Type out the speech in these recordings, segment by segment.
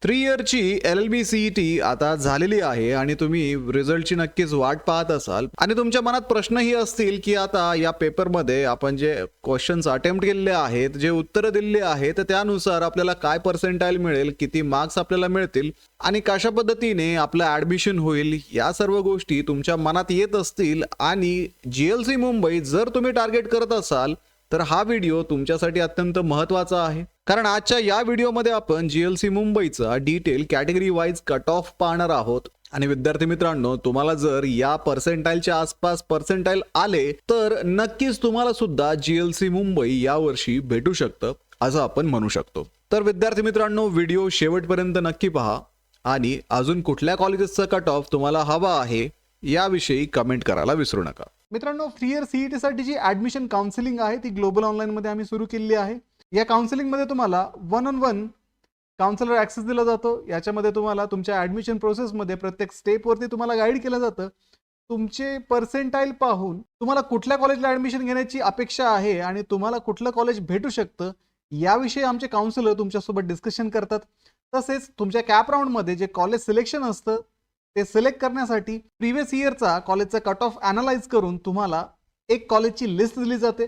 3 इयरची LLB CET आता झालेली आहे आणि तुम्ही रिझल्टची नक्कीच वाट पाहत असाल आणि तुमच्या मनात प्रश्नही असतील की आता या पेपरमध्ये आपण जे क्वेश्चन्स अटेम्प्ट केलेले आहेत, जे उत्तरं दिलेली आहेत, त्यानुसार आपल्याला काय पर्सेंटाइल मिळेल, किती मार्क्स आपल्याला मिळतील आणि कशा पद्धतीने आपलं ॲडमिशन होईल, या सर्व गोष्टी तुमच्या मनात येत असतील आणि GLC मुंबई जर तुम्ही टार्गेट करत असाल तर हा व्हिडिओ तुमच्यासाठी अत्यंत महत्त्वाचा आहे. कारण आजच्या या व्हिडिओमध्ये आपण GLC मुंबईचा detail category wise cut off पाहणार आहोत. आणि विद्यार्थी मित्रांनो, तुम्हाला जर या पर्सेंटाइलच्या आसपास पर्सेंटाइल आले तर नक्कीच तुम्हाला सुद्धा GLC मुंबई यावर्षी भेटू शकतं असं आपण म्हणू शकतो. तर विद्यार्थी मित्रांनो, व्हिडिओ शेवटपर्यंत नक्की पहा आणि अजून कुठल्या कॉलेजेसचा कट ऑफ तुम्हाला हवा आहे याविषयी कमेंट करायला विसरू नका. मित्रांनो, 3 इयर CET साठी जी ऍडमिशन काउन्सिलिंग आहे ती ग्लोबल ऑनलाईन मध्ये आम्ही सुरू केलेली आहे. या काउन्सिलिंग मध्ये तुम्हाला 1-on-1 काउन्सिलर ऍक्सेस दिला जातो. याच्यामध्ये तुम्हाला तुमच्या ऍडमिशन प्रोसेस मध्ये प्रत्येक स्टेप वरती तुम्हाला गाईड केलं जातं. तुमचे पर्सेंटाइल पाहून तुम्हाला कुठल्या कॉलेजला ऍडमिशन घेण्याची अपेक्षा आहे आणि तुम्हाला कुठलं कॉलेज भेटू शकतं याविषयी आमचे काउन्सिलर तुमच्यासोबत डिस्कशन करतात. तसेच तुमच्या कॅप राऊंड मध्ये जे कॉलेज सिलेक्शन असतं ते सिलेक्ट करण्यासाठी प्रिव्हियस इयरचा कॉलेजचा कट ऑफ अनालाइज करून तुम्हाला एक कॉलेजची लिस्ट दिली जाते.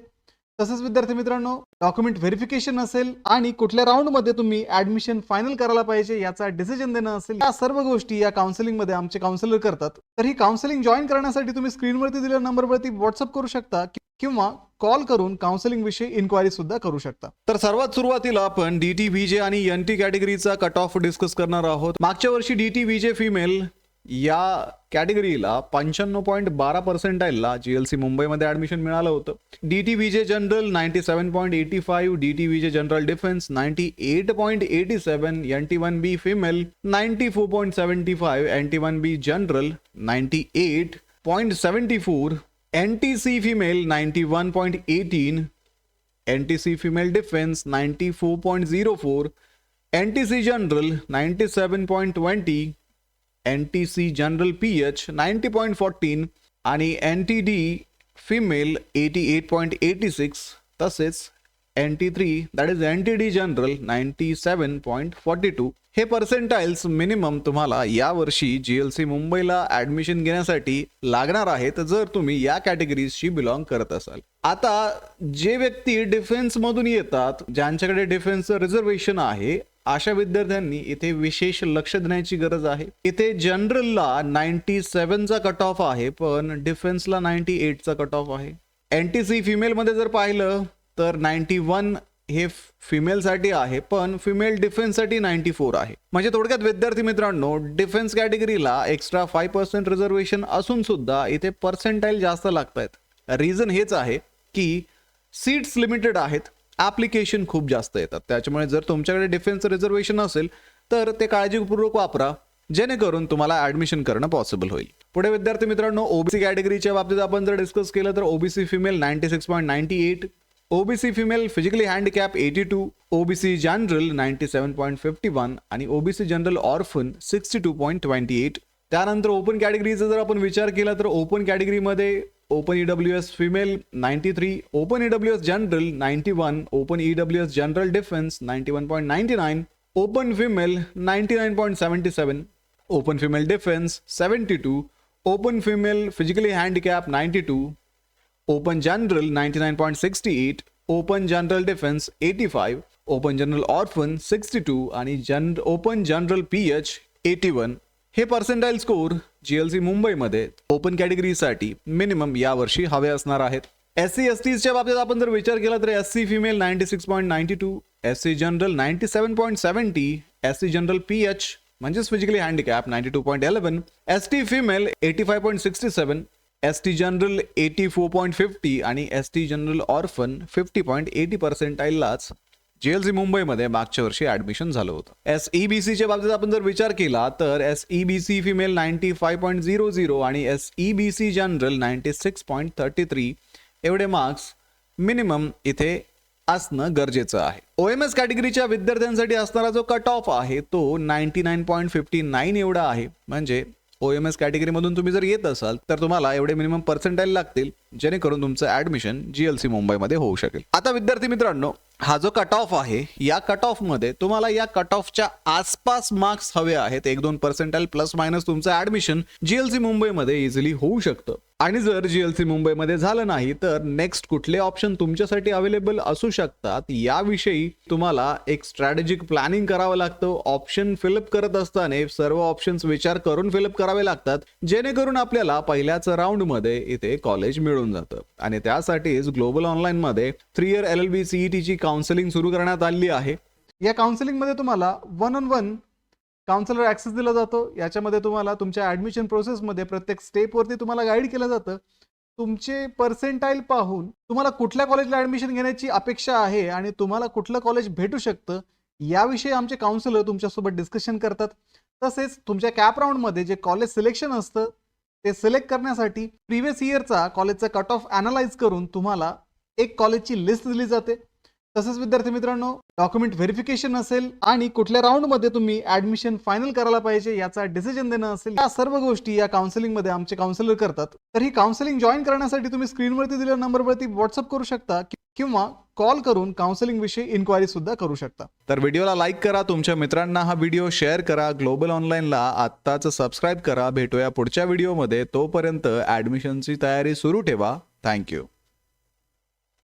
तसेच विद्यार्थी मित्रांनो, डॉक्युमेंट व्हेरिफिकेशन असेल आणि कुठल्या राऊंड मध्ये तुम्ही ऍडमिशन फायनल करायला पाहिजे याचा डिसिजन देणं असेल, या सर्व गोष्टी या काउन्सिलिंग मध्ये आमचे काउन्सिलर करतात. तर ही काउन्सिलिंग जॉईन करण्यासाठी तुम्ही स्क्रीनवरती दिलेल्या नंबरवरती व्हॉट्सअप करू शकता किंवा कॉल करून काउन्सिलिंग विषयी इन्क्वायरी सुद्धा करू शकता. तर सर्वात सुरुवातीला आपण DT VJ आणि NT कॅटेगरीचा कट ऑफ डिस्कस करणार आहोत. मागच्या वर्षी DT VJ फिमेल या कॅटेगरीला 95.12 पर्सेंटाइलला GLC मुंबईमध्ये ऍडमिशन मिळालं होतं. DT VJ general 97.85, DT VJ general defence 98.87, NT1B female 94.75, NT1B general 98.74, NTC female 91.18, NTC female defence 94.04, NTC general 97.20, NTC general PH 90.14 आणि NTD फिमेल 88.86, तसेच NT3 that is NTD general 97.42. हे पर्सेंटाइल्स minimum तुम्हाला यावर्षी GLC मुंबईला admission घेण्यासाठी लागणार आहेत जर तुम्ही या कॅटेगरीजशी बिलॉंग करत असाल. आता जे व्यक्ती डिफेन्स मधून येतात, ज्यांच्याकडे डिफेन्सचं रिझर्वेशन आहे, अशा विद्यार्थ्यांनी इथे विशेष लक्ष देण्याची गरज आहे. इथे जनरलला 97चा कट ऑफ आहे पण डिफेन्सला 98चा कट ऑफ आहे. NTC फिमेल मध्ये जर पाहिलं तर 91 हे फिमेल साठी आहे पण फिमेल डिफेन्स साठी 94 आहे. म्हणजे थोडक्यात विद्यार्थी मित्रांनो, डिफेन्स कॅटेगरीला एक्स्ट्रा 5% रिझर्वेशन असून सुद्धा इथे पर्सेंटाइल जास्त लागतात. रिझन हेच आहे की सीट्स लिमिटेड आहेत, ऍप्लिकेशन खूप जास्त येतात. त्याच्यामुळे जर तुमच्याकडे डिफेन्सचं रिझर्वेशन असेल तर ते काळजीपूर्वक वापरा जेणेकरून तुम्हाला ऍडमिशन करणं पॉसिबल होईल. पुढे विद्यार्थी मित्रांनो, OBC कॅटेगरीच्या बाबतीत आपण जर डिस्कस केलं तर OBC female 96.98, OBC female physically handicap 82, OBC general 97.51 आणि OBC जनरल ऑर्फन 62.28. त्यानंतर ओपन कॅटेगरीचा जर आपण विचार केला तर ओपन कॅटेगरीमध्ये open EWS female 93, open EWS general 91, open EWS general defence 91.99, open female 99.77, open female defence 72, open female physically handicap 92, open general 99.68, open general defence 85, open general orphan 62 आणि open general PH 81. हे percentile score GLC मुंबईमध्ये open कॅटेगरीसाठी minimum यावर्षी हवे असणार आहेत. SC STच्या बाबतीत आपण जर विचार केला तर SC female 96.92, SC general 97.70, SC general PH म्हणजेच physically handicap 92.11, ST female 85.67, ST general 84.50 आणि ST जनरल ऑर्फन 50.80 पर्सेंटाइललाच GLC मुंबईमध्ये मागच्या वर्षी ऍडमिशन झालं होतं. SEBCच्या बाबतीत आपण जर विचार केला तर SEBC फिमेल 95.00 आणि SEBC जनरल 96.33 एवढे मार्क्स मिनिमम इथे असणं गरजेचं आहे. OMS कॅटेगरीच्या विद्यार्थ्यांसाठी असणारा जो कट ऑफ आहे तो 99.59 एवढा आहे. म्हणजे OMS कॅटेगरीमधून तुम्ही जर येत असाल तर तुम्हाला एवढे मिनिमम पर्सेंटाइल लागतील जेणेकरून तुमचं ॲडमिशन GLC मुंबईमध्ये होऊ शकेल. आता विद्यार्थी मित्रांनो, हा जो कट ऑफ आहे या कट ऑफमध्ये तुम्हाला या कट ऑफच्या आसपास मार्क्स हवे आहेत. 1-2 पर्सेंटाईल प्लस मायनस तुमचं ॲडमिशन GLC मुंबईमध्ये इझिली होऊ शकतं. आणि जर GLC मुंबईमध्ये झालं नाही तर नेक्स्ट कुठले ऑप्शन तुमच्यासाठी अवेलेबल असू शकतात याविषयी तुम्हाला एक स्ट्रॅटेजिक प्लॅनिंग करावं लागतं. ऑप्शन फिलअप करत असताना सर्व ऑप्शन्स विचार करून फिलअप करावे लागतात, जेणेकरून आपल्याला पहिल्याच राऊंडमध्ये इथे कॉलेज मिळून जातं. आणि त्यासाठीच ग्लोबल ऑनलाईनमध्ये 3 इयर LLB CETची काउन्सिलिंग सुरू करण्यात आली आहे. या काउन्सिलिंगमध्ये तुम्हाला 1-on-1 काउन्सिलर ॲक्सेस दिला जातो. याच्यामध्ये तुम्हाला तुमच्या ॲडमिशन प्रोसेसमध्ये प्रत्येक स्टेपवरती तुम्हाला गाईड केलं जातं. तुमचे पर्सेंटाईल पाहून तुम्हाला कुठल्या कॉलेजला ॲडमिशन घेण्याची अपेक्षा आहे आणि तुम्हाला कुठलं कॉलेज भेटू शकतं याविषयी आमचे काउन्सिलर तुमच्यासोबत डिस्कशन करतात. तसेच तुमच्या कॅप राऊंडमध्ये जे कॉलेज सिलेक्शन असतं ते सिलेक्ट करण्यासाठी प्रिव्हियस इयरचा कॉलेजचा कट ऑफ ॲनालाइज करून तुम्हाला एक कॉलेजची लिस्ट दिली जाते. तसेच विद्यार्थी मित्रांनो, डॉक्युमेंट व्हेरिफिकेशन असेल आणि कुठल्या राऊंडमध्ये तुम्ही ॲडमिशन फायनल करायला पाहिजे याचा डिसिजन देणं असेल, या सर्व गोष्टी या काउन्सिलिंगमध्ये आमचे काउन्सिलर करतात. तर ही काउन्सिलिंग जॉईन करण्यासाठी तुम्ही स्क्रीनवरती दिलेल्या नंबरवरती व्हॉट्सअप करू शकता किंवा कॉल करून काउन्सिलिंग विषयी इन्क्वायरी सुद्धा करू शकता. तर व्हिडिओला लाईक करा, तुमच्या मित्रांना हा व्हिडिओ शेअर करा, ग्लोबल ऑनलाईनला आत्ताच सबस्क्राईब करा. भेटूया पुढच्या व्हिडिओमध्ये. तोपर्यंत ॲडमिशनची तयारी सुरू ठेवा. थँक्यू.